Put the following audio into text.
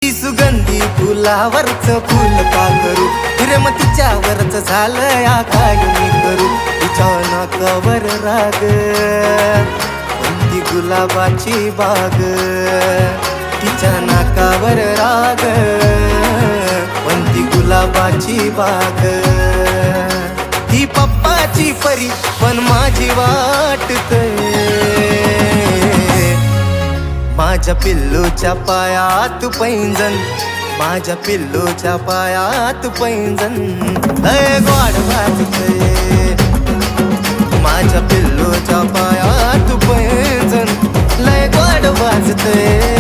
सुगंधी फुलावरचं फुल का करू रे मग तिच्यावरच झालं या काय मी करू तिच्या नाकावर राग कोणती गुलाबाची बाग तिच्या नाकावर राग कोणती गुलाबाची बाग ही पप्पाची परी पण माझी वाटतंय माझ्या पिल्लूच्या पायात पैंजण माझ्या पिल्लूच्या पायात पैंजण लय गोड वाजतंय माझ्या पिल्लूच्या पायात पैंजण लय गोड वाजतंय